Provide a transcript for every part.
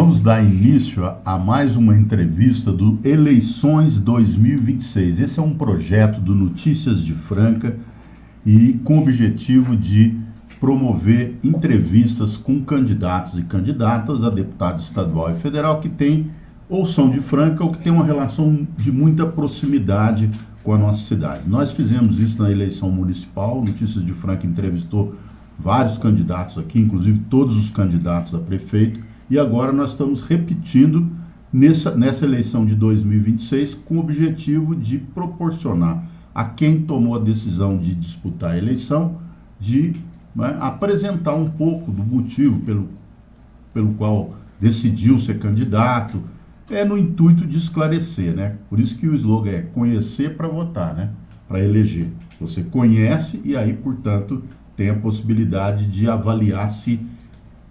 vamos dar início a mais uma entrevista do Eleições 2026. Esse é um projeto do Notícias de Franca e com o objetivo de promover entrevistas com candidatos e candidatas a deputado estadual e federal que têm ou são de Franca ou que têm uma relação de muita proximidade com a nossa cidade. Nós fizemos isso na eleição municipal, Notícias de Franca entrevistou vários candidatos aqui, inclusive todos os candidatos a prefeito, e agora nós estamos repetindo nessa eleição de 2026 com o objetivo de proporcionar a quem tomou a decisão de disputar a eleição, de apresentar um pouco do motivo pelo qual decidiu ser candidato, no intuito de esclarecer, né? Por isso que o slogan é conhecer para votar, né? Para eleger. Você conhece e aí, portanto, tem a possibilidade de avaliar se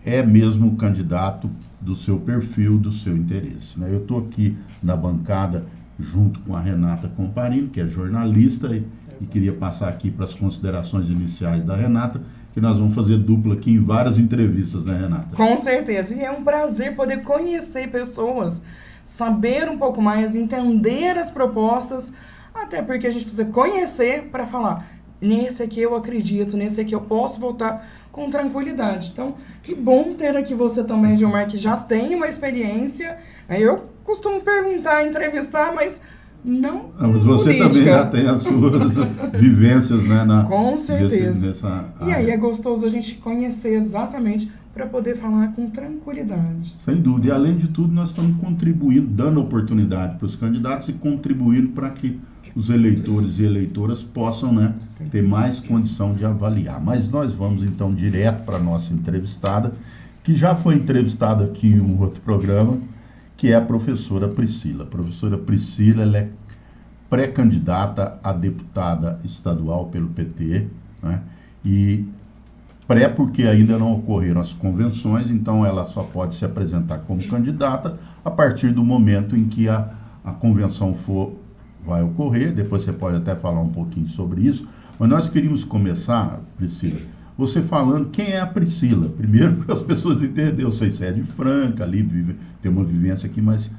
é mesmo o candidato do seu perfil, do seu interesse, né? Eu estou aqui na bancada junto com a Renata Comparino, que é jornalista, e queria passar aqui para as considerações iniciais da Renata, que nós vamos fazer dupla aqui em várias entrevistas, né, Renata? Com certeza, e é um prazer poder conhecer pessoas, saber um pouco mais, entender as propostas, até porque a gente precisa conhecer para falar, nesse aqui eu acredito, nesse aqui eu posso votar com tranquilidade. Então, que bom ter aqui você também, Gilmar, que já tem uma experiência. Eu costumo perguntar, entrevistar, mas não mas você política. Também já tem as suas vivências, né? Com certeza. Nessa e aí é gostoso a gente conhecer exatamente para poder falar com tranquilidade. Sem dúvida. E além de tudo, nós estamos contribuindo, dando oportunidade para os candidatos e contribuindo para que os eleitores e eleitoras possam, né, ter mais condição de avaliar. Mas nós vamos então direto para a nossa entrevistada, que já foi entrevistada aqui em um outro programa, que é a professora Priscila. A professora Priscila, ela é pré-candidata a deputada estadual pelo PT, né? E porque ainda não ocorreram as convenções, então ela só pode se apresentar como candidata a partir do momento em que a convenção vai ocorrer. Depois você pode até falar um pouquinho sobre isso, mas nós queríamos começar, Priscila, você falando quem é a Priscila. Primeiro, para as pessoas entenderem, eu sei se é de Franca, ali tem uma vivência aqui, mas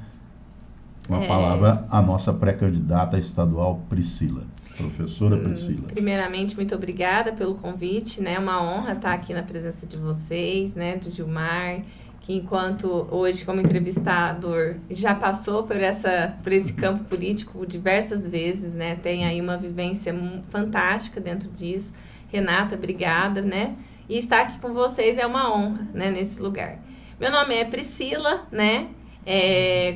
uma palavra, a nossa pré-candidata estadual, Priscila. Professora Priscila. Primeiramente, muito obrigada pelo convite, né? É uma honra estar aqui na presença de vocês, né? Do Gilmar, que enquanto hoje, como entrevistador, já passou por esse campo político diversas vezes, né? Tem aí uma vivência fantástica dentro disso. Renata, obrigada, né? E estar aqui com vocês é uma honra, né? Nesse lugar. Meu nome é Priscila, né?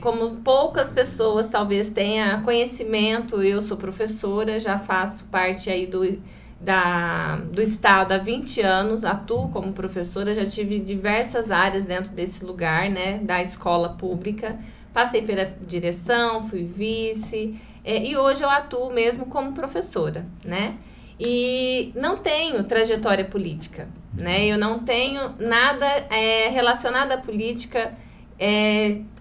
Como poucas pessoas talvez tenham conhecimento, eu sou professora, já faço parte aí do estado há 20 anos, atuo como professora, já tive diversas áreas dentro desse lugar, né, da escola pública, passei pela direção, fui vice, e hoje eu atuo mesmo como professora, né, e não tenho trajetória política, né, eu não tenho nada relacionado à política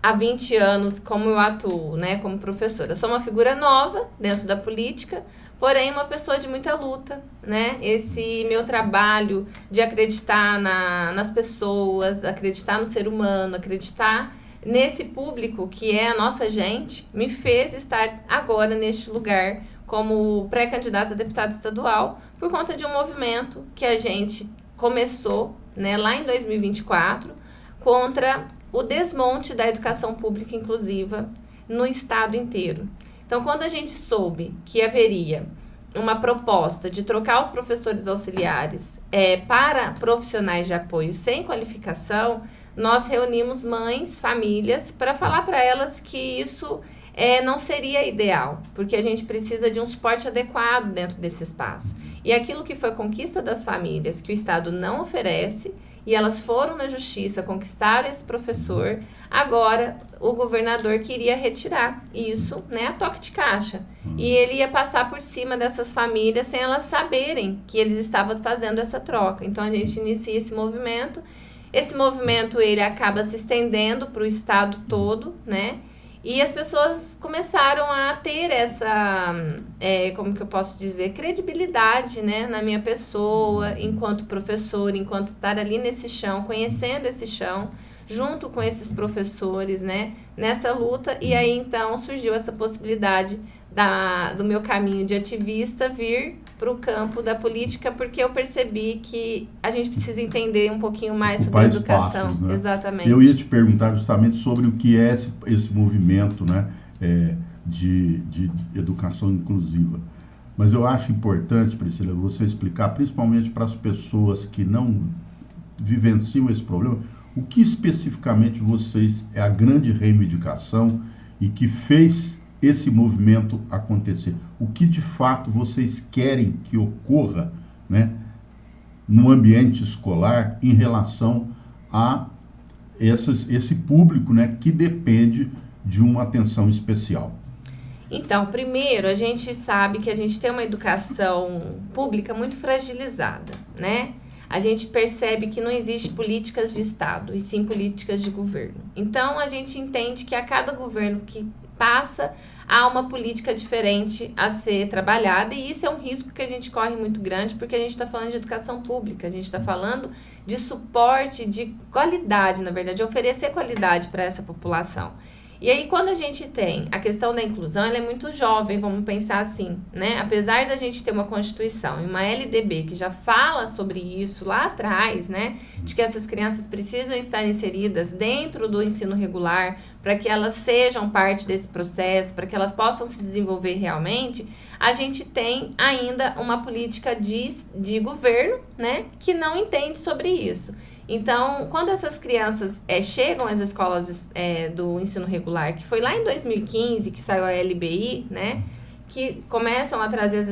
há 20 anos como eu atuo, né, como professora. Sou uma figura nova dentro da política, porém uma pessoa de muita luta, né? Esse meu trabalho de acreditar nas pessoas, acreditar no ser humano, acreditar nesse público que é a nossa gente, me fez estar agora neste lugar como pré-candidata a deputada estadual por conta de um movimento que a gente começou, né, lá em 2024 contra o desmonte da educação pública inclusiva no estado inteiro. Então, quando a gente soube que haveria uma proposta de trocar os professores auxiliares para profissionais de apoio sem qualificação, nós reunimos mães, famílias, para falar para elas que isso não seria ideal, porque a gente precisa de um suporte adequado dentro desse espaço. E aquilo que foi conquista das famílias, que o Estado não oferece, e elas foram na justiça, conquistaram esse professor, agora o governador queria retirar isso, né, a toque de caixa. E ele ia passar por cima dessas famílias sem elas saberem que eles estavam fazendo essa troca. Então a gente inicia esse movimento ele acaba se estendendo para o estado todo, né, e as pessoas começaram a ter essa, como que eu posso dizer, credibilidade, né, na minha pessoa, enquanto professora, enquanto estar ali nesse chão, conhecendo esse chão, junto com esses professores, né, nessa luta. E aí, então, surgiu essa possibilidade do meu caminho de ativista vir para o campo da política, porque eu percebi que a gente precisa entender um pouquinho mais sobre a educação. Espaços, né? Exatamente. Eu ia te perguntar justamente sobre o que é esse movimento, né, de educação inclusiva. Mas eu acho importante, Priscila, você explicar, principalmente para as pessoas que não vivenciam esse problema, o que especificamente é a grande reivindicação e que fez esse movimento acontecer. O que de fato vocês querem que ocorra, né, no ambiente escolar em relação a esse público, né, que depende de uma atenção especial? Então, primeiro, a gente sabe que a gente tem uma educação pública muito fragilizada, né? A gente percebe que não existe políticas de Estado, e sim políticas de governo. Então, a gente entende que a cada governo que passa, há uma política diferente a ser trabalhada, e isso é um risco que a gente corre muito grande, porque a gente está falando de educação pública, a gente está falando de suporte, de qualidade, na verdade, de oferecer qualidade para essa população. E aí, quando a gente tem a questão da inclusão, ela é muito jovem, vamos pensar assim, né? Apesar da gente ter uma Constituição e uma LDB que já fala sobre isso lá atrás, né? De que essas crianças precisam estar inseridas dentro do ensino regular para que elas sejam parte desse processo, para que elas possam se desenvolver realmente, a gente tem ainda uma política de governo, né? Que não entende sobre isso. Então, quando essas crianças chegam às escolas do ensino regular, que foi lá em 2015 que saiu a LBI, né, que começam a trazer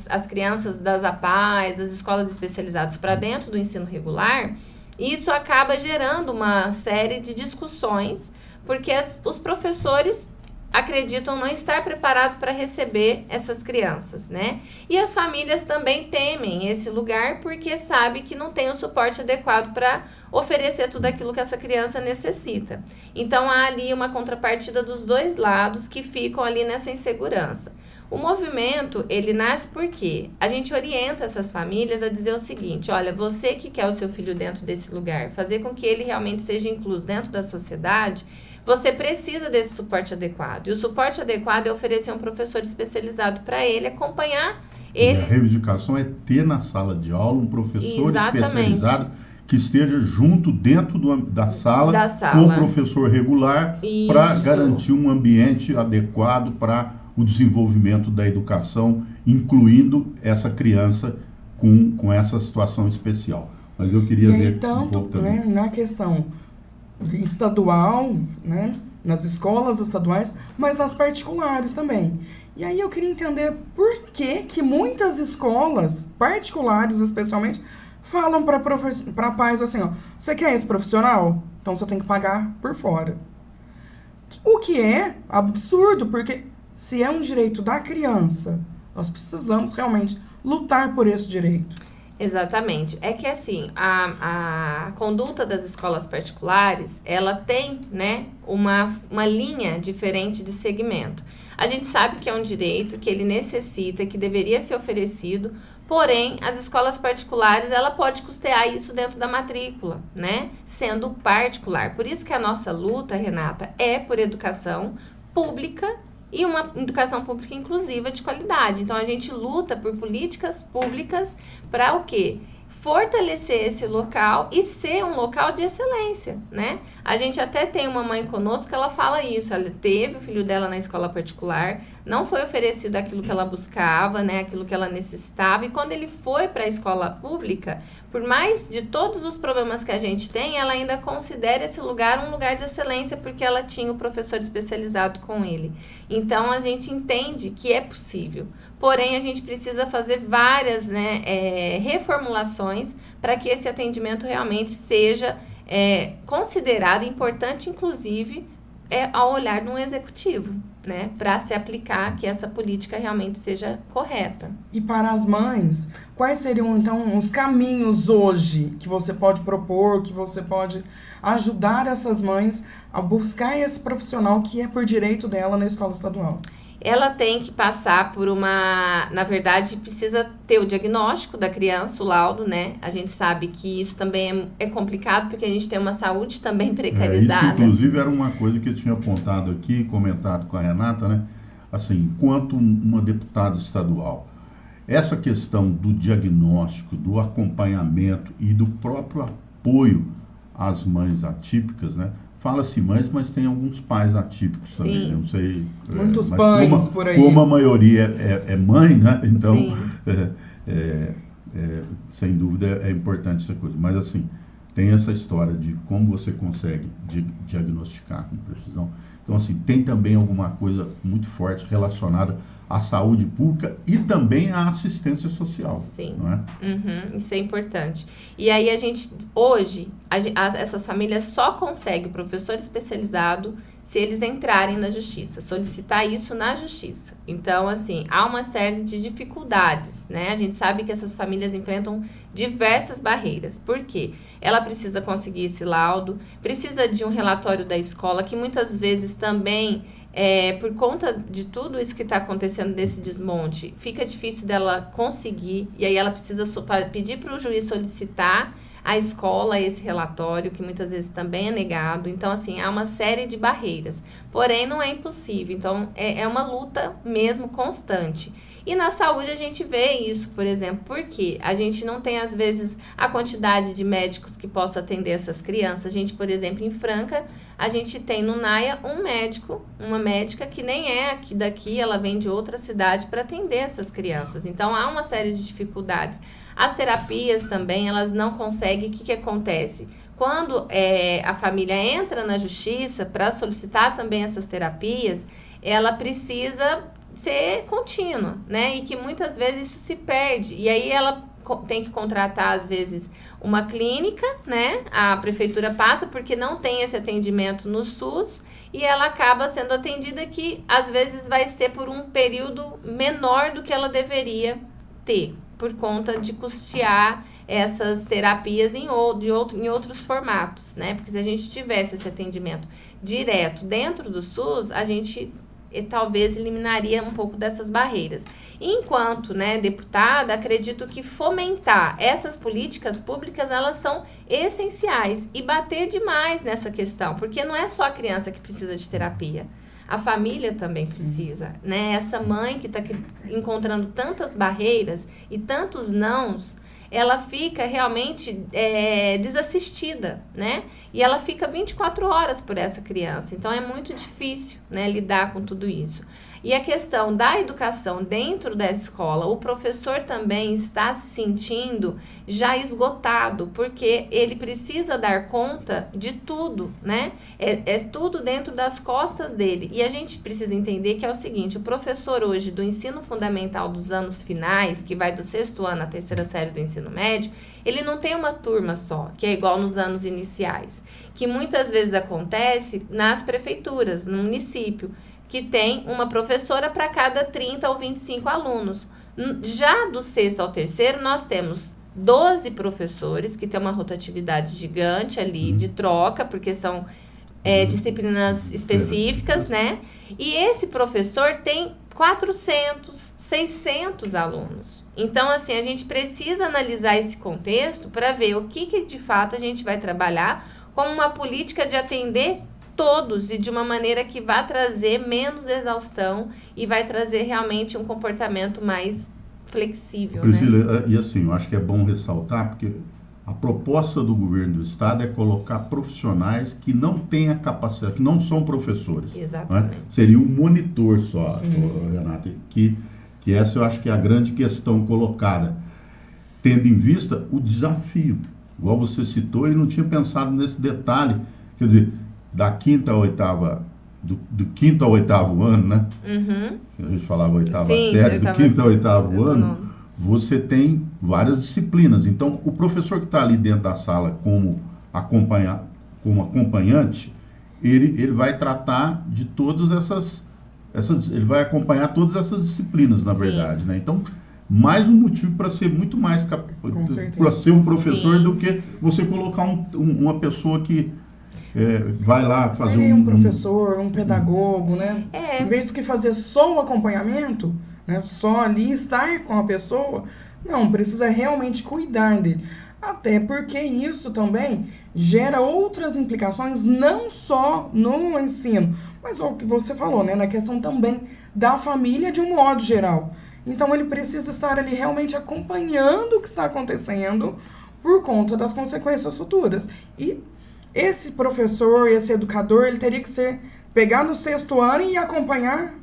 as crianças das APAES, das escolas especializadas para dentro do ensino regular, isso acaba gerando uma série de discussões, porque os professores acreditam não estar preparados para receber essas crianças, né? E as famílias também temem esse lugar porque sabem que não tem o suporte adequado para oferecer tudo aquilo que essa criança necessita. Então, há ali uma contrapartida dos dois lados que ficam ali nessa insegurança. O movimento, ele nasce porque a gente orienta essas famílias a dizer o seguinte: olha, você que quer o seu filho dentro desse lugar, fazer com que ele realmente seja incluso dentro da sociedade, você precisa desse suporte adequado. E o suporte adequado é oferecer um professor especializado para ele, acompanhar ele. E a reivindicação é ter na sala de aula um professor Exatamente. especializado que esteja junto dentro da sala com o professor regular para garantir um ambiente adequado para o desenvolvimento da educação, incluindo essa criança com essa situação especial. Mas eu queria ver tanto, um pouco também. Né, na questão estadual, né, nas escolas estaduais, mas nas particulares também. E aí eu queria entender por que muitas escolas particulares, especialmente, falam para pais assim, ó, você quer esse profissional? Então você tem que pagar por fora. O que é absurdo, porque se é um direito da criança, nós precisamos realmente lutar por esse direito. Exatamente. É que, assim, a conduta das escolas particulares, ela tem, né, uma linha diferente de segmento. A gente sabe que é um direito que ele necessita, que deveria ser oferecido, porém, as escolas particulares, ela pode custear isso dentro da matrícula, né, sendo particular. Por isso que a nossa luta, Renata, é por educação pública e uma educação pública inclusiva de qualidade. Então, a gente luta por políticas públicas para o quê? Fortalecer esse local e ser um local de excelência, né? A gente até tem uma mãe conosco que ela fala isso, ela teve o filho dela na escola particular, não foi oferecido aquilo que ela buscava, né? Aquilo que ela necessitava, e quando ele foi para a escola pública, por mais de todos os problemas que a gente tem, ela ainda considera esse lugar um lugar de excelência, porque ela tinha o professor especializado com ele. Então, a gente entende que é possível. Porém, a gente precisa fazer várias, né, reformulações para que esse atendimento realmente seja considerado importante, inclusive, ao olhar de um executivo, né, para se aplicar que essa política realmente seja correta. E para as mães, quais seriam, então, os caminhos hoje que você pode propor, que você pode ajudar essas mães a buscar esse profissional que é por direito dela na escola estadual? ela tem que passar por na verdade, precisa ter o diagnóstico da criança, o laudo, né? A gente sabe que isso também é complicado, porque a gente tem uma saúde também precarizada. Isso, inclusive, era uma coisa que eu tinha apontado aqui, comentado com a Renata, né? Assim, enquanto uma deputada estadual, essa questão do diagnóstico, do acompanhamento e do próprio apoio às mães atípicas, né? Fala-se mães, mas tem alguns pais atípicos também, né? Não sei. Muitos pais por aí. Como a maioria é mãe, né? Então, sem dúvida, é importante essa coisa. Mas, assim, tem essa história de como você consegue diagnosticar com precisão. Então, assim, tem também alguma coisa muito forte relacionada à saúde pública e também à assistência social. Sim. Não é? Isso é importante. E aí a gente, hoje, essas famílias só conseguem o professor especializado se eles entrarem na justiça, solicitar isso na justiça. Então, assim, há uma série de dificuldades, né? A gente sabe que essas famílias enfrentam diversas barreiras. Por quê? Ela precisa conseguir esse laudo, precisa de um relatório da escola, que muitas vezes também, por conta de tudo isso que está acontecendo desse desmonte, fica difícil dela conseguir, e aí ela precisa pedir para o juiz solicitar à escola esse relatório, que muitas vezes também é negado. Então, assim, há uma série de barreiras. Porém, não é impossível. Então, é uma luta mesmo constante. E na saúde a gente vê isso, por exemplo, porque a gente não tem, às vezes, a quantidade de médicos que possa atender essas crianças. A gente, por exemplo, em Franca, a gente tem no NAIA um médico, uma médica que nem é aqui daqui, ela vem de outra cidade para atender essas crianças. Então, há uma série de dificuldades. As terapias também, elas não conseguem. O que acontece? Quando a família entra na justiça para solicitar também essas terapias, ela precisa ser contínua, né? E que muitas vezes isso se perde. E aí ela tem que contratar, às vezes, uma clínica, né? A prefeitura passa porque não tem esse atendimento no SUS e ela acaba sendo atendida que, às vezes, vai ser por um período menor do que ela deveria ter, por conta de custear essas terapias em outros formatos, né? Porque se a gente tivesse esse atendimento direto dentro do SUS, a gente talvez eliminaria um pouco dessas barreiras. Enquanto, né, deputada, acredito que fomentar essas políticas públicas, elas são essenciais, e bater demais nessa questão, porque não é só a criança que precisa de terapia. A família também precisa, né? Essa mãe que está encontrando tantas barreiras e tantos nãos, ela fica realmente desassistida, né? E ela fica 24 horas por essa criança. Então, é muito difícil, né, lidar com tudo isso. E a questão da educação dentro da escola, o professor também está se sentindo já esgotado, porque ele precisa dar conta de tudo, né? É tudo dentro das costas dele. E a gente precisa entender que é o seguinte: o professor hoje do ensino fundamental dos anos finais, que vai do 6º ano à 3ª série do ensino médio, ele não tem uma turma só, que é igual nos anos iniciais, que muitas vezes acontece nas prefeituras, no município, que tem uma professora para cada 30 ou 25 alunos. Já do 6º ao 3º, nós temos 12 professores, que tem uma rotatividade gigante ali de troca, porque são disciplinas específicas, né? E esse professor tem 400, 600 alunos. Então, assim, a gente precisa analisar esse contexto para ver o que de fato a gente vai trabalhar como uma política de atender todos e de uma maneira que vai trazer menos exaustão e vai trazer realmente um comportamento mais flexível, Priscila, né? E assim, eu acho que é bom ressaltar, porque a proposta do governo do estado é colocar profissionais que não têm a capacidade, que não são professores. Exatamente. Né? Seria um monitor só, Renata, que essa eu acho que é a grande questão colocada, tendo em vista o desafio, igual você citou, e não tinha pensado nesse detalhe, quer dizer, da 5ª à 8ª, do 5º ao 8º ano, né? A gente falava 8ª série, do 5º ao 8º ano, você tem várias disciplinas. Então, o professor que está ali dentro da sala como acompanhante, ele vai tratar de todas essas, ele vai acompanhar todas essas disciplinas, na verdade, né? Então, mais um motivo para ser muito mais para ser um professor do que você colocar uma pessoa que vai lá fazer seria um professor, um pedagogo, né? É. Em vez de que fazer só o acompanhamento, né? Só ali estar com a pessoa, não, precisa realmente cuidar dele. Até porque isso também gera outras implicações, não só no ensino, mas o que você falou, né? Na questão também da família de um modo geral. Então, ele precisa estar ali realmente acompanhando o que está acontecendo por conta das consequências futuras. E esse professor, esse educador, ele teria que pegar no 6º ano e acompanhar.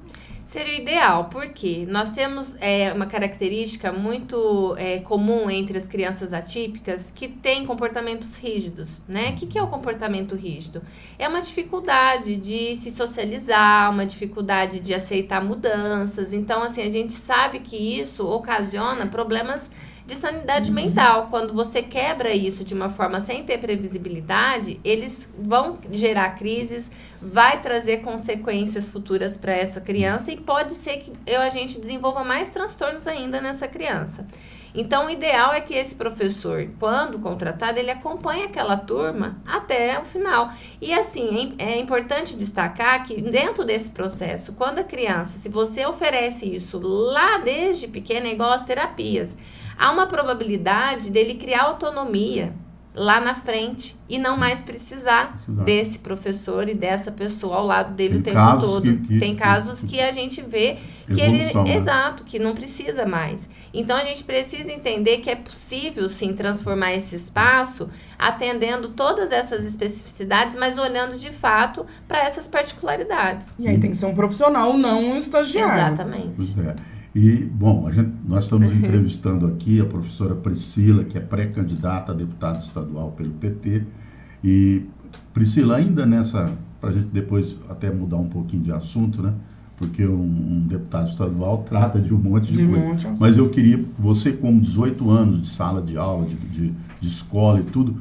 Seria o ideal, porque nós temos uma característica muito comum entre as crianças atípicas que têm comportamentos rígidos, né? O que é o comportamento rígido? É uma dificuldade de se socializar, uma dificuldade de aceitar mudanças. Então, assim, a gente sabe que isso ocasiona problemas de sanidade mental. Quando você quebra isso de uma forma sem ter previsibilidade, eles vão gerar crises, vai trazer consequências futuras para essa criança e pode ser que a gente desenvolva mais transtornos ainda nessa criança. Então, o ideal é que esse professor, quando contratado, ele acompanhe aquela turma até o final. E, assim, é importante destacar que dentro desse processo, quando a criança, se você oferece isso lá desde pequena, é igual às terapias, há uma probabilidade dele criar autonomia lá na frente e não mais precisar desse professor e dessa pessoa ao lado dele o tempo todo. Tem casos que a gente vê que exato, que não precisa mais. Então, a gente precisa entender que é possível, sim, transformar esse espaço atendendo todas essas especificidades, mas olhando de fato para essas particularidades. E aí tem que ser um profissional, não um estagiário. Exatamente. Pois é. E, bom, nós estamos entrevistando aqui a professora Priscila, que é pré-candidata a deputada estadual pelo PT. E, Priscila, ainda para a gente depois até mudar um pouquinho de assunto, né? Porque um deputado estadual trata de um monte de coisa. Mas eu queria, você com 18 anos de sala de aula, de escola e tudo,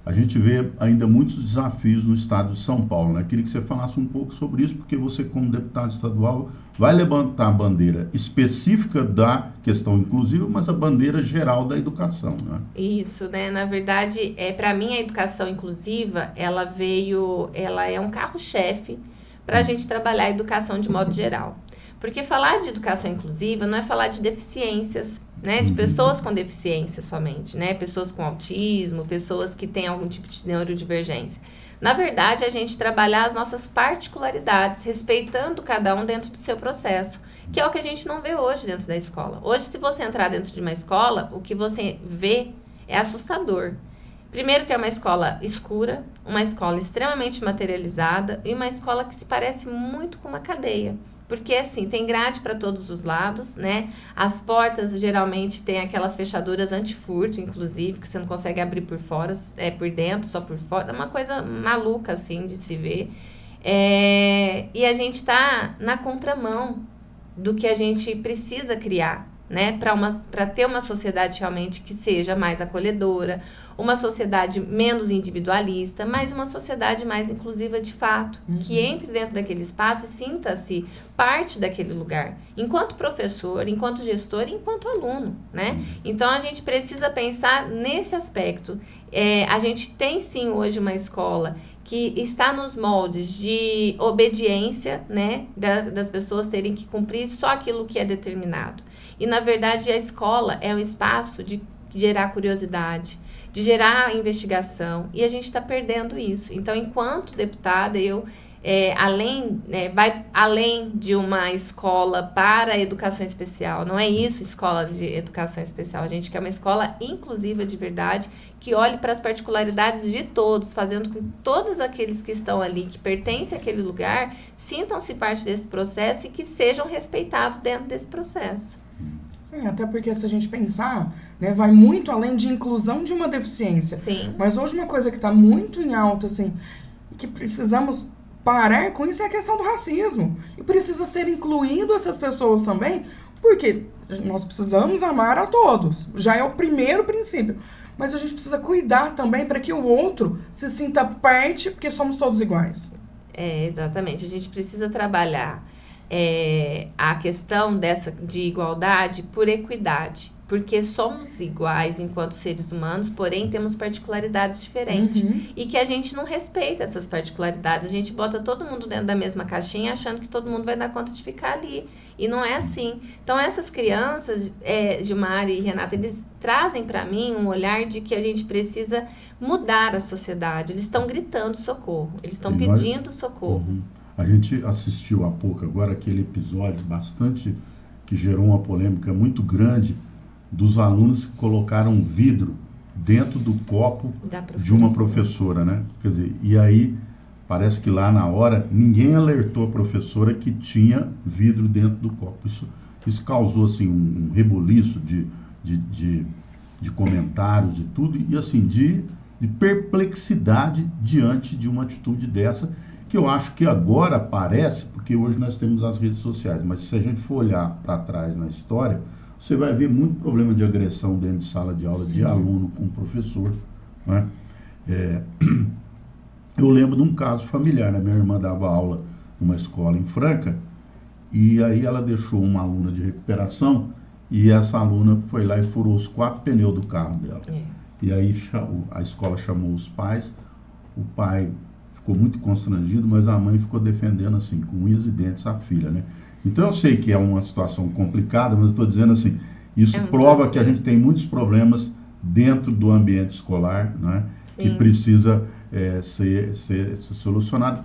a gente vê ainda muitos desafios no estado de São Paulo, né? Queria que você falasse um pouco sobre isso, porque você, como deputado estadual, vai levantar a bandeira específica da questão inclusiva, mas a bandeira geral da educação, né? Isso, né? Na verdade, para mim, a educação inclusiva, ela é um carro-chefe para a gente trabalhar a educação de modo geral. Porque falar de educação inclusiva não é falar de deficiências, né? De pessoas com deficiência somente, né? Pessoas com autismo, pessoas que têm algum tipo de neurodivergência. Na verdade, a gente trabalhar as nossas particularidades, respeitando cada um dentro do seu processo, que é o que a gente não vê hoje dentro da escola. Hoje, se você entrar dentro de uma escola, o que você vê é assustador. Primeiro que é uma escola escura, uma escola extremamente materializada e uma escola que se parece muito com uma cadeia. Porque, assim, tem grade para todos os lados, né? As portas, geralmente, tem aquelas fechaduras anti-furto, inclusive, que você não consegue abrir por fora, por dentro, só por fora. É uma coisa maluca, assim, de se ver. E a gente está na contramão do que a gente precisa criar, né? Para ter uma sociedade realmente que seja mais acolhedora, uma sociedade menos individualista, mas uma sociedade mais inclusiva de fato, que entre dentro daquele espaço e sinta-se parte daquele lugar, enquanto professor, enquanto gestor e enquanto aluno, né? Então, a gente precisa pensar nesse aspecto. A gente tem, sim, hoje uma escola que está nos moldes de obediência, né? Das pessoas terem que cumprir só aquilo que é determinado. E, na verdade, a escola é um espaço de gerar curiosidade, de gerar investigação, e a gente está perdendo isso. Então, enquanto deputada, eu, vai além de uma escola para a educação especial. Não é isso, escola de educação especial. A gente quer uma escola inclusiva de verdade, que olhe para as particularidades de todos, fazendo com que todos aqueles que estão ali, que pertencem àquele lugar, sintam-se parte desse processo e que sejam respeitados dentro desse processo. Sim, até porque se a gente pensar, né, vai muito além de inclusão de uma deficiência. Sim. Mas hoje uma coisa que está muito em alta, assim, que precisamos parar com isso é a questão do racismo. E precisa ser incluído essas pessoas também, porque nós precisamos amar a todos. Já é o primeiro princípio. Mas a gente precisa cuidar também para que o outro se sinta parte, porque somos todos iguais. Exatamente. A gente precisa trabalhar a questão de igualdade por equidade, porque somos iguais enquanto seres humanos, porém temos particularidades diferentes. E que a gente não respeita essas particularidades. A gente bota todo mundo dentro da mesma caixinha achando que todo mundo vai dar conta de ficar ali. E não é assim. Então, essas crianças, Gilmar e Renata, eles trazem para mim um olhar de que a gente precisa mudar a sociedade. Eles estão gritando socorro. Eles estão pedindo socorro. A gente assistiu há pouco agora aquele episódio bastante que gerou uma polêmica muito grande dos alunos que colocaram vidro dentro do copo de uma professora, né? Quer dizer, e aí parece que lá na hora ninguém alertou a professora que tinha vidro dentro do copo. Isso causou assim um rebuliço de comentários e tudo, e assim, de perplexidade diante de uma atitude dessa, que eu acho que agora parece, porque hoje nós temos as redes sociais, mas se a gente for olhar para trás na história, você vai ver muito problema de agressão dentro de sala de aula, de aluno com professor, né? Eu lembro de um caso familiar, né? Minha irmã dava aula numa escola em Franca, e aí ela deixou uma aluna de recuperação, e essa aluna foi lá e furou os 4 pneus do carro dela. E aí a escola chamou os pais, o pai ficou muito constrangido, mas a mãe ficou defendendo assim, com unhas e dentes, a filha, né? Então eu sei que é uma situação complicada, mas eu estou dizendo assim, isso prova que a gente tem muitos problemas dentro do ambiente escolar, né? Que precisa ser solucionado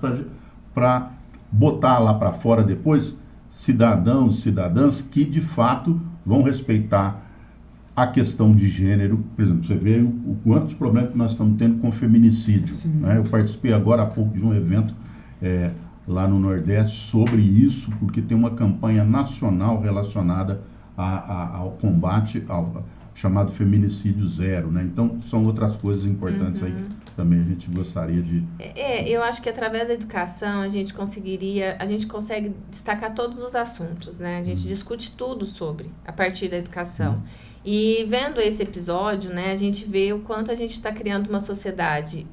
para botar lá para fora depois cidadãos, cidadãs que de fato vão respeitar a questão de gênero. Por exemplo, você vê o quantos problemas que nós estamos tendo com feminicídio, né? Eu participei agora há pouco de um evento lá no Nordeste sobre isso, porque tem uma campanha nacional relacionada ao combate ao chamado feminicídio zero, né? Então, são outras coisas importantes aí que também a gente gostaria de... Eu acho que através da educação a gente consegue destacar todos os assuntos, né? A gente discute tudo sobre, a partir da educação. E vendo esse episódio, né, a gente vê o quanto a gente está criando uma sociedade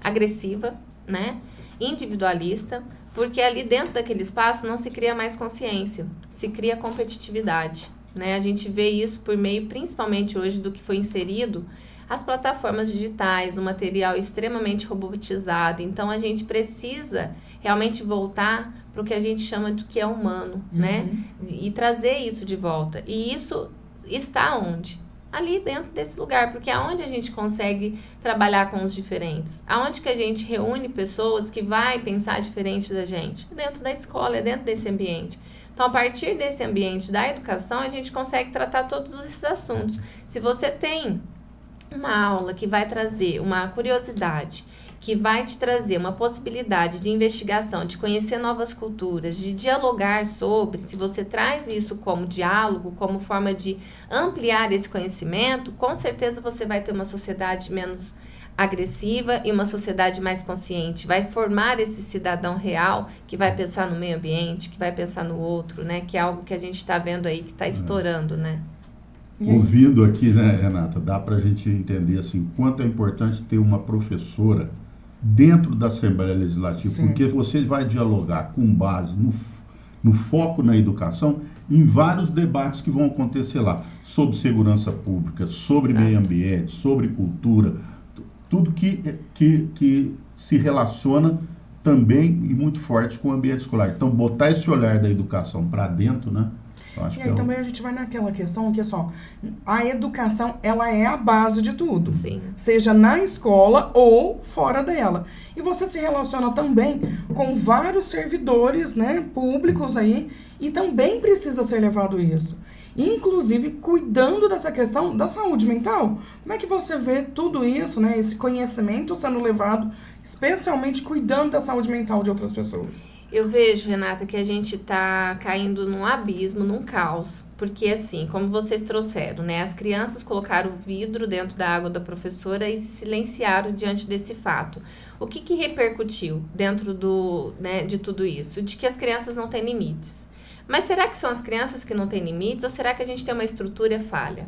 agressiva, né? Individualista, porque ali dentro daquele espaço não se cria mais consciência, se cria competitividade, né? A gente vê isso por meio, principalmente hoje, do que foi inserido, as plataformas digitais, o material extremamente robotizado. Então, a gente precisa realmente voltar para o que a gente chama de que é humano, né? E trazer isso de volta. E isso está onde? Ali dentro desse lugar, porque é onde a gente consegue trabalhar com os diferentes, aonde que a gente reúne pessoas que vai pensar diferente da gente, dentro da escola, é dentro desse ambiente. Então, a partir desse ambiente da educação, a gente consegue tratar todos esses assuntos. Se você tem uma aula que vai trazer uma curiosidade, que vai te trazer uma possibilidade de investigação, de conhecer novas culturas, de dialogar sobre, se você traz isso como diálogo, como forma de ampliar esse conhecimento, com certeza você vai ter uma sociedade menos agressiva e uma sociedade mais consciente. Vai formar esse cidadão real que vai pensar no meio ambiente, que vai pensar no outro, né? Que é algo que a gente está vendo aí, que está estourando, né? Ouvindo aqui, né, Renata, dá para a gente entender assim, o quanto é importante ter uma professora dentro da Assembleia Legislativa, porque você vai dialogar com base no foco na educação em vários debates que vão acontecer lá, sobre segurança pública, sobre meio ambiente, sobre cultura, tudo que se relaciona também e muito forte com o ambiente escolar. Então, botar esse olhar da educação para dentro, né? E aí também a gente vai naquela questão que é só, a educação, ela é a base de tudo. Sim. Seja na escola ou fora dela. E você se relaciona também com vários servidores, né, públicos aí, e também precisa ser levado isso. Inclusive, cuidando dessa questão da saúde mental. Como é que você vê tudo isso, né, esse conhecimento sendo levado, especialmente cuidando da saúde mental de outras pessoas? Eu vejo, Renata, que a gente está caindo num abismo, num caos. Porque, assim, como vocês trouxeram, né? As crianças colocaram o vidro dentro da água da professora e se silenciaram diante desse fato. O que repercutiu dentro de tudo isso? De que as crianças não têm limites. Mas será que são as crianças que não têm limites ou será que a gente tem uma estrutura falha?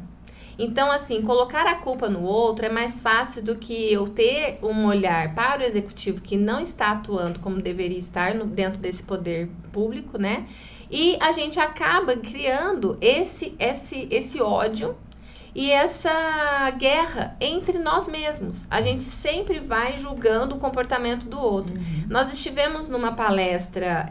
Então, assim, colocar a culpa no outro é mais fácil do que eu ter um olhar para o executivo que não está atuando como deveria estar dentro desse poder público, né? E a gente acaba criando esse ódio e essa guerra entre nós mesmos. A gente sempre vai julgando o comportamento do outro. Nós estivemos numa palestra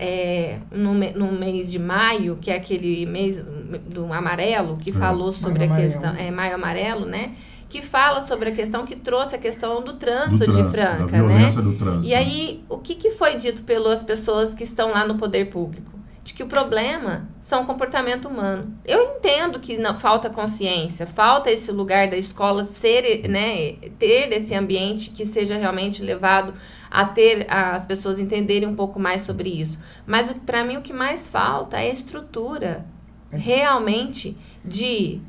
no mês de maio, que é aquele mês do amarelo, que falou sobre a questão... Maio Amarelo, né? Que fala sobre a questão, que trouxe a questão do trânsito de Franca, da violência do trânsito. E aí, o que foi dito pelas pessoas que estão lá no poder público? De que o problema são o comportamento humano. Eu entendo que não, falta consciência, falta esse lugar da escola ser, né, ter esse ambiente que seja realmente levado a ter as pessoas entenderem um pouco mais sobre isso. Mas para mim o que mais falta é a estrutura realmente de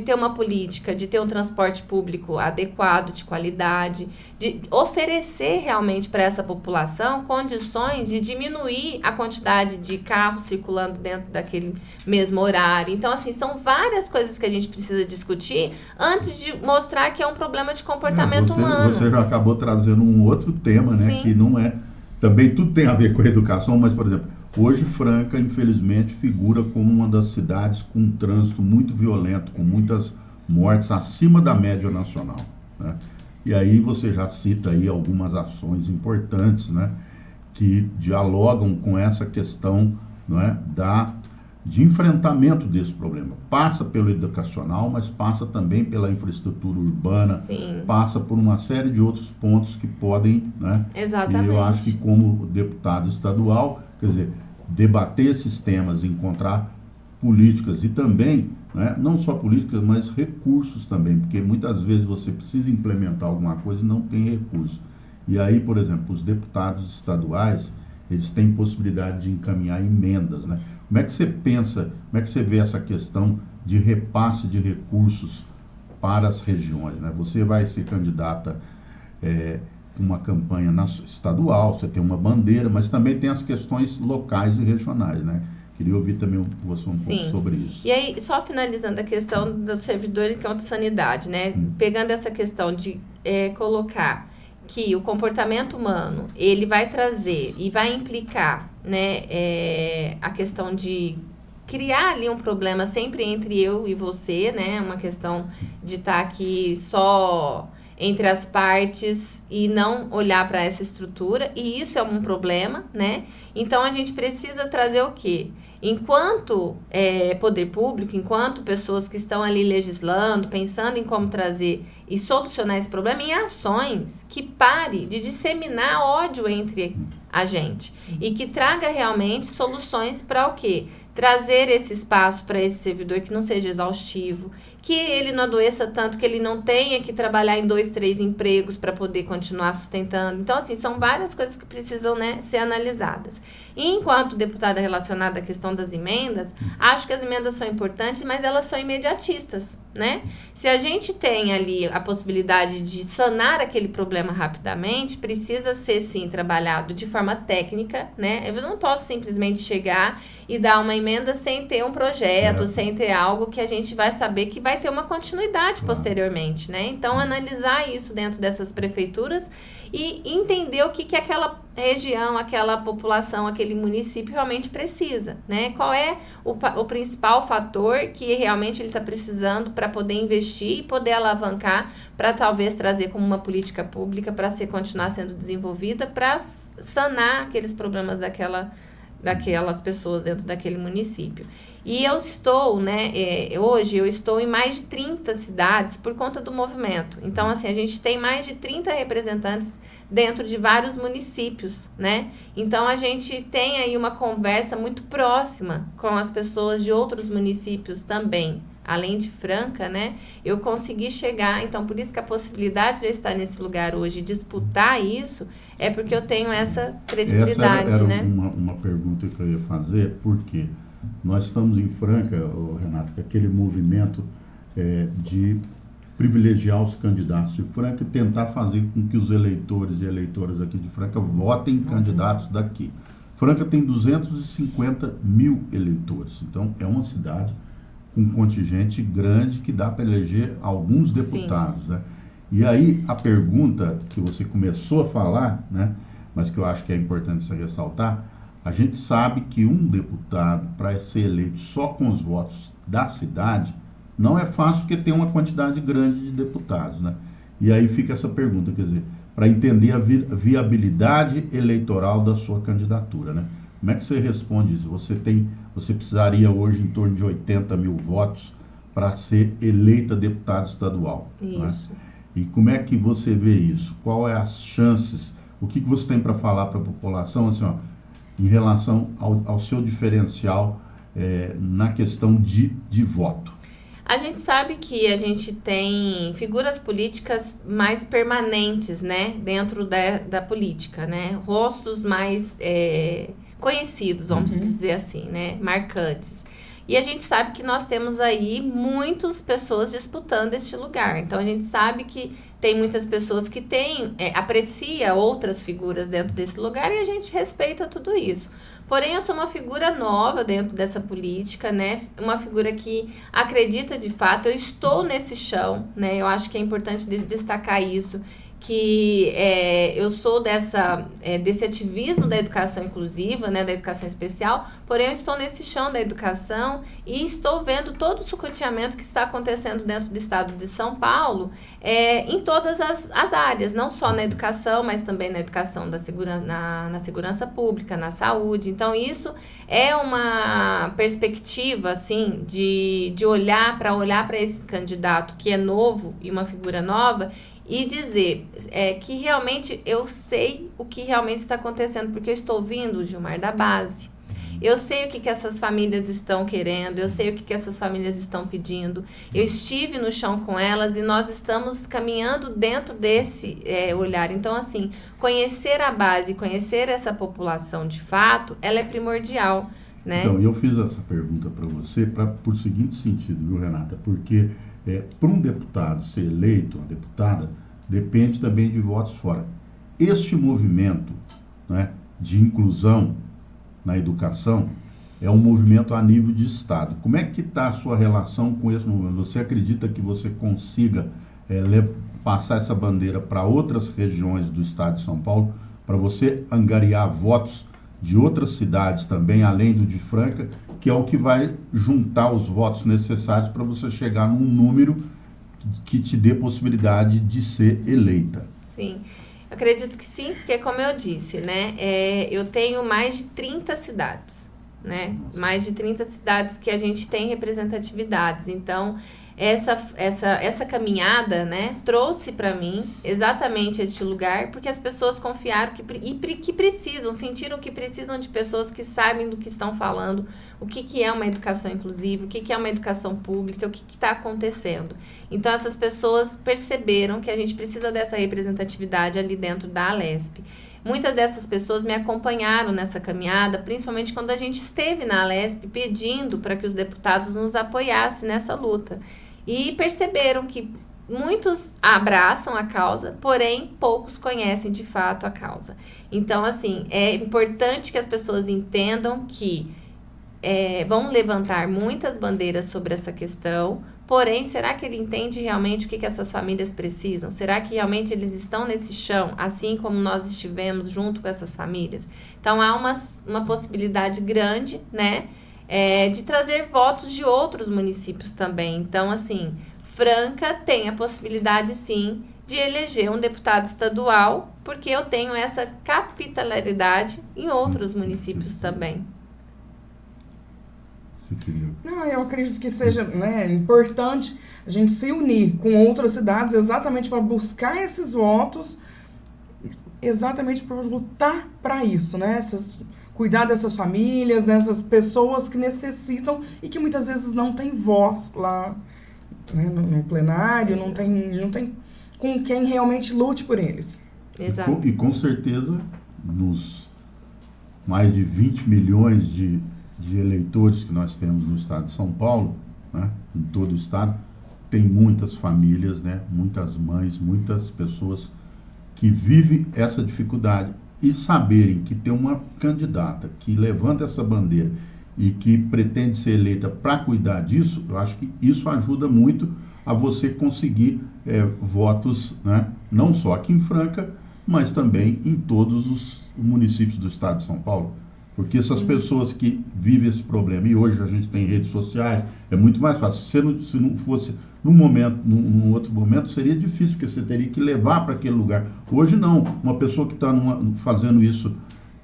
ter uma política, de ter um transporte público adequado, de qualidade, de oferecer realmente para essa população condições de diminuir a quantidade de carros circulando dentro daquele mesmo horário. Então, assim, são várias coisas que a gente precisa discutir antes de mostrar que é um problema de comportamento humano. Você já acabou trazendo um outro tema, né? Que não é... Também tudo tem a ver com a educação, mas, por exemplo, hoje Franca, infelizmente, figura como uma das cidades com um trânsito muito violento, com muitas mortes acima da média nacional, né? E aí você já cita aí algumas ações importantes, né, que dialogam com essa questão, não é, de enfrentamento desse problema. Passa pelo educacional, mas passa também pela infraestrutura urbana, Sim. Passa por uma série de outros pontos que podem, né? Exatamente. E eu acho que como deputado estadual, quer dizer, debater esses temas, encontrar políticas e também, né, não só políticas, mas recursos também, porque muitas vezes você precisa implementar alguma coisa e não tem recurso. E aí, por exemplo, os deputados estaduais, eles têm possibilidade de encaminhar emendas, né? Como é que você pensa, como é que você vê essa questão de repasse de recursos para as regiões, né? Você vai ser candidata com uma campanha estadual, você tem uma bandeira, mas também tem as questões locais e regionais, né? Queria ouvir também você um pouco sobre isso. E aí, só finalizando a questão do servidor enquanto sanidade, né? Pegando essa questão de colocar que o comportamento humano, ele vai trazer e vai implicar, né, a questão de criar ali um problema sempre entre eu e você, né, uma questão de estar aqui só entre as partes e não olhar para essa estrutura, e isso é um problema, né? Então, a gente precisa trazer o quê? Enquanto poder público, enquanto pessoas que estão ali legislando, pensando em como trazer e solucionar esse problema, em ações que pare de disseminar ódio entre a gente e que traga realmente soluções para o quê? Trazer esse espaço para esse servidor que não seja exaustivo, que ele não adoeça tanto, que ele não tenha que trabalhar em 2, 3 empregos para poder continuar sustentando. Então, assim, são várias coisas que precisam, né, ser analisadas. E enquanto deputada relacionada à questão das emendas, acho que as emendas são importantes, mas elas são imediatistas, né? Se a gente tem ali a possibilidade de sanar aquele problema rapidamente, precisa ser, sim, trabalhado de forma técnica, né? Eu não posso simplesmente chegar e dar uma emenda sem ter um projeto, sem ter algo que a gente vai saber que vai ter uma continuidade posteriormente, né? Então, analisar isso dentro dessas prefeituras e entender o que aquela região, aquela população, aquele município realmente precisa, né? Qual é o principal fator que realmente ele está precisando para poder investir e poder alavancar para talvez trazer como uma política pública para continuar sendo desenvolvida para sanar aqueles problemas daquelas pessoas dentro daquele município. E eu estou, né, hoje eu estou em mais de 30 cidades por conta do movimento. Então, assim, a gente tem mais de 30 representantes dentro de vários municípios, né? Então, a gente tem aí uma conversa muito próxima com as pessoas de outros municípios também. Além de Franca, né? Eu consegui chegar, então por isso que a possibilidade de eu estar nesse lugar hoje e disputar isso é porque eu tenho essa credibilidade, essa era né? uma pergunta que eu ia fazer, porque nós estamos em Franca, Renato, com aquele movimento de privilegiar os candidatos de Franca e tentar fazer com que os eleitores e eleitoras aqui de Franca votem em candidatos daqui. Franca tem 250 mil eleitores, então é uma cidade com um contingente grande que dá para eleger alguns deputados, né? E aí a pergunta que você começou a falar, né, mas que eu acho que é importante você ressaltar, a gente sabe que um deputado, para ser eleito só com os votos da cidade, não é fácil porque tem uma quantidade grande de deputados, né? E aí fica essa pergunta, quer dizer, para entender a viabilidade eleitoral da sua candidatura, né? Como é que você responde isso? Você precisaria hoje em torno de 80 mil votos para ser eleita deputada estadual. Isso. Né? E como é que você vê isso? Qual é as chances? O que você tem para falar para a população, assim, ó, em relação ao seu diferencial na questão de voto? A gente sabe que a gente tem figuras políticas mais permanentes, né, dentro da política, né, rostos mais conhecidos, vamos dizer assim, né, marcantes. E a gente sabe que nós temos aí muitas pessoas disputando este lugar. Então, a gente sabe que tem muitas pessoas que aprecia outras figuras dentro desse lugar e a gente respeita tudo isso. Porém, eu sou uma figura nova dentro dessa política, né? Uma figura que acredita de fato, eu estou nesse chão, né? Eu acho que é importante destacar isso, que eu sou desse ativismo da educação inclusiva, né, da educação especial, porém eu estou nesse chão da educação e estou vendo todo o sucateamento que está acontecendo dentro do estado de São Paulo, em todas as áreas, não só na educação, mas também na educação na segurança pública, na saúde. Então, isso é uma perspectiva, assim, de olhar para esse candidato que é novo e uma figura nova, e dizer que realmente eu sei o que realmente está acontecendo, porque eu estou vindo, Gilmar, da base. Eu sei o que essas famílias estão querendo, eu sei o que essas famílias estão pedindo. Eu estive no chão com elas e nós estamos caminhando dentro desse olhar. Então, assim, conhecer a base, conhecer essa população de fato, ela é primordial, né? Então, eu fiz essa pergunta para você por seguinte sentido, viu, Renata? Porque para um deputado ser eleito, uma deputada, depende também de votos fora. Este movimento, né, de inclusão na educação é um movimento a nível de Estado. Como é que está a sua relação com esse movimento? Você acredita que você consiga passar essa bandeira para outras regiões do Estado de São Paulo, para você angariar votos de outras cidades também, além do de Franca, que é o que vai juntar os votos necessários para você chegar num número que te dê possibilidade de ser eleita? Sim, eu acredito que sim, porque como eu disse, né, eu tenho mais de 30 cidades, né, mais de 30 cidades que a gente tem representatividades. Então, essa caminhada, né, trouxe para mim exatamente este lugar, porque as pessoas confiaram que precisam, sentiram que precisam de pessoas que sabem do que estão falando, o que é uma educação inclusiva, o que é uma educação pública, o que está acontecendo. Então, essas pessoas perceberam que a gente precisa dessa representatividade ali dentro da Alesp. Muitas dessas pessoas me acompanharam nessa caminhada, principalmente quando a gente esteve na Alesp pedindo para que os deputados nos apoiassem nessa luta. E perceberam que muitos abraçam a causa, porém poucos conhecem de fato a causa. Então, assim, é importante que as pessoas entendam que vão levantar muitas bandeiras sobre essa questão, porém, será que ele entende realmente o que essas famílias precisam? Será que realmente eles estão nesse chão, assim como nós estivemos junto com essas famílias? Então, há uma possibilidade grande, né, de trazer votos de outros municípios também. Então, assim, Franca tem a possibilidade, sim, de eleger um deputado estadual, porque eu tenho essa capilaridade em outros municípios também. Não, eu acredito que seja, né, importante a gente se unir com outras cidades exatamente para buscar esses votos, exatamente para lutar para isso, né? Cuidar dessas famílias, dessas pessoas que necessitam e que muitas vezes não tem voz lá, né, no plenário, não tem com quem realmente lute por eles. Exato. E com certeza, nos mais de 20 milhões de eleitores que nós temos no estado de São Paulo, né, em todo o estado, tem muitas famílias, né, muitas mães, muitas pessoas que vivem essa dificuldade, e saberem que tem uma candidata que levanta essa bandeira e que pretende ser eleita para cuidar disso, eu acho que isso ajuda muito a você conseguir votos, né? Não só aqui em Franca, mas também em todos os municípios do estado de São Paulo. Porque essas pessoas que vivem esse problema, e hoje a gente tem redes sociais, é muito mais fácil. Se não fosse num outro momento, seria difícil, porque você teria que levar para aquele lugar. Hoje não, uma pessoa que está fazendo isso,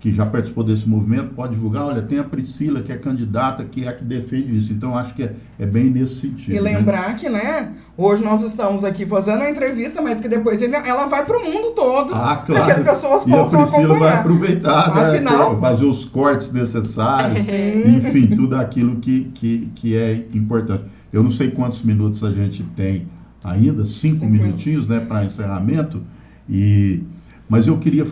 que já participou desse movimento, pode divulgar, olha, tem a Priscila, que é candidata, que é a que defende isso. Então, acho que é bem nesse sentido. E lembrar que, né, hoje nós estamos aqui fazendo a entrevista, mas que depois ela vai para o mundo todo, claro, para que as pessoas possam acompanhar. E a Priscila vai aproveitar, afinal, fazer os cortes necessários, enfim, tudo aquilo que é importante. Eu não sei quantos minutos a gente tem ainda, 5 minutinhos, né, para encerramento, mas eu queria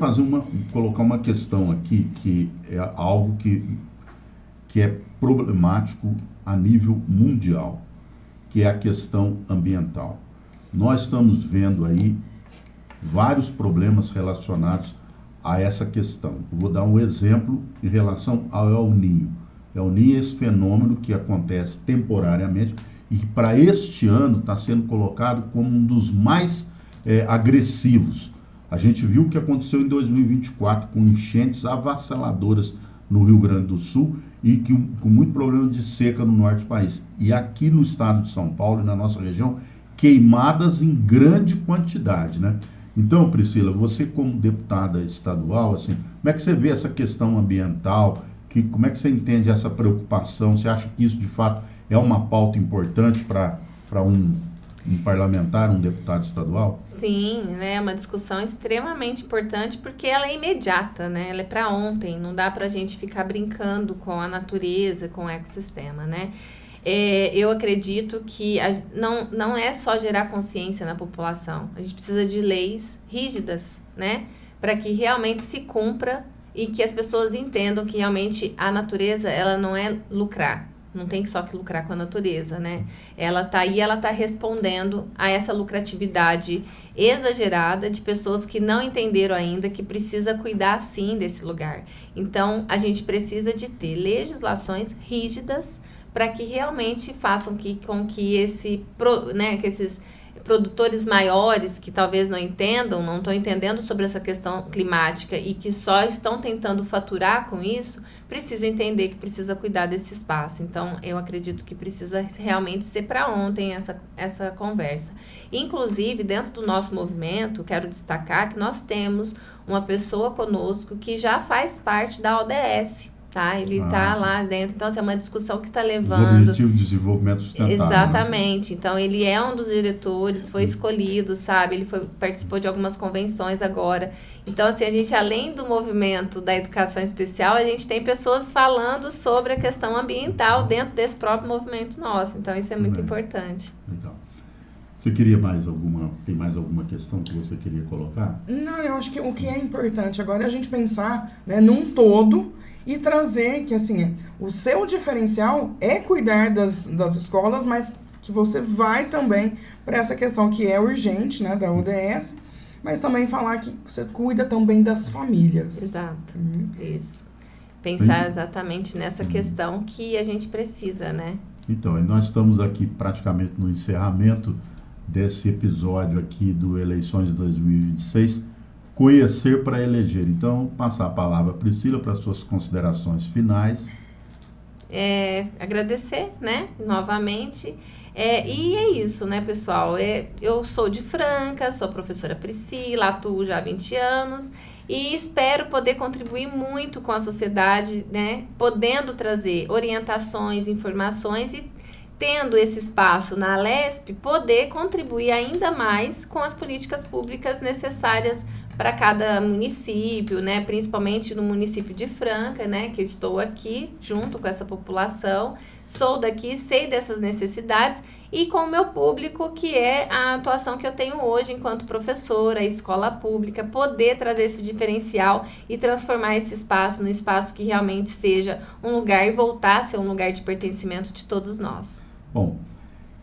colocar uma questão aqui, que é algo que é problemático a nível mundial, que é a questão ambiental. Nós estamos vendo aí vários problemas relacionados a essa questão. Eu vou dar um exemplo em relação ao El Niño. El Niño é esse fenômeno que acontece temporariamente e que para este ano está sendo colocado como um dos mais agressivos. A gente viu o que aconteceu em 2024 com enchentes avassaladoras no Rio Grande do Sul e com muito problema de seca no norte do país. E aqui no estado de São Paulo e na nossa região, queimadas em grande quantidade, né? Então, Priscila, você como deputada estadual, assim, como é que você vê essa questão ambiental? Como é que você entende essa preocupação? Você acha que isso, de fato, é uma pauta importante para um parlamentar, um deputado estadual? Sim, né, é uma discussão extremamente importante porque ela é imediata, né, ela é para ontem, não dá para a gente ficar brincando com a natureza, com o ecossistema, né. Eu acredito que não é só gerar consciência na população, a gente precisa de leis rígidas, né, para que realmente se cumpra e que as pessoas entendam que realmente a natureza, ela não é lucrar. Não tem só que lucrar com a natureza, né? Ela tá aí, ela tá respondendo a essa lucratividade exagerada de pessoas que não entenderam ainda que precisa cuidar sim desse lugar. Então, a gente precisa de ter legislações rígidas para que realmente façam com que que esses produtores maiores que talvez não estão entendendo sobre essa questão climática e que só estão tentando faturar com isso, precisam entender que precisa cuidar desse espaço. Então, eu acredito que precisa realmente ser para ontem essa conversa. Inclusive, dentro do nosso movimento, quero destacar que nós temos uma pessoa conosco que já faz parte da ODS. Tá? Ele está lá dentro, então assim, é uma discussão que está levando... Os Objetivos de Desenvolvimento Sustentável. Exatamente, então ele é um dos diretores, foi escolhido, sabe, ele participou de algumas convenções agora, então assim, a gente além do movimento da educação especial, a gente tem pessoas falando sobre a questão ambiental dentro desse próprio movimento nosso, então isso é muito importante. Legal. Você tem mais alguma questão que você queria colocar? Não, eu acho que o que é importante agora é a gente pensar, né, num todo e trazer que, assim, o seu diferencial é cuidar das escolas, mas que você vai também para essa questão que é urgente, né, da ODS, mas também falar que você cuida também das famílias. Exato, isso. Pensar exatamente nessa questão que a gente precisa, né? Então, nós estamos aqui praticamente no encerramento desse episódio aqui do Eleições 2026, Conhecer para Eleger. Então, passar a palavra a Priscila para as suas considerações finais. Agradecer, né, novamente. E é isso, né, pessoal? Eu sou de Franca, sou a professora Priscila, atuo já há 20 anos e espero poder contribuir muito com a sociedade, né, podendo trazer orientações, informações e tendo esse espaço na Alesp, poder contribuir ainda mais com as políticas públicas necessárias para cada município, né? Principalmente no município de Franca, né? Que eu estou aqui junto com essa população, sou daqui, sei dessas necessidades e com o meu público, que é a atuação que eu tenho hoje enquanto professora, escola pública, poder trazer esse diferencial e transformar esse espaço num espaço que realmente seja um lugar e voltar a ser um lugar de pertencimento de todos nós. Bom,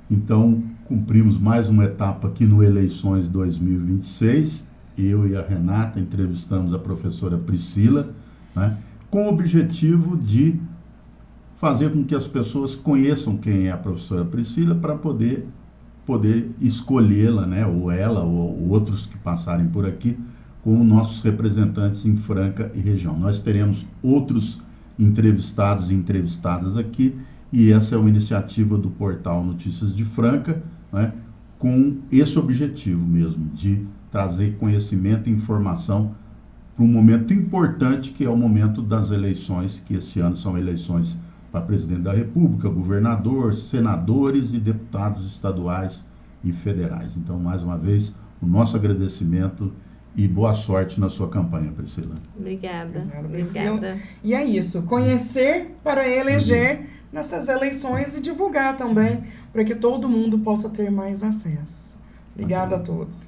então cumprimos mais uma etapa aqui no Eleições 2026. Eu e a Renata entrevistamos a professora Priscila, né, com o objetivo de fazer com que as pessoas conheçam quem é a professora Priscila para poder escolhê-la, né, ou ela, ou outros que passarem por aqui, como nossos representantes em Franca e região. Nós teremos outros entrevistados e entrevistadas aqui, e essa é uma iniciativa do portal Notícias de Franca, né, com esse objetivo mesmo, de trazer conhecimento e informação para um momento importante, que é o momento das eleições, que esse ano são eleições para presidente da República, governador, senadores e deputados estaduais e federais. Então, mais uma vez, o nosso agradecimento e boa sorte na sua campanha, Priscila. Obrigada. Obrigada. E é isso, conhecer para eleger nessas eleições e divulgar também, para que todo mundo possa ter mais acesso. Obrigada a todos.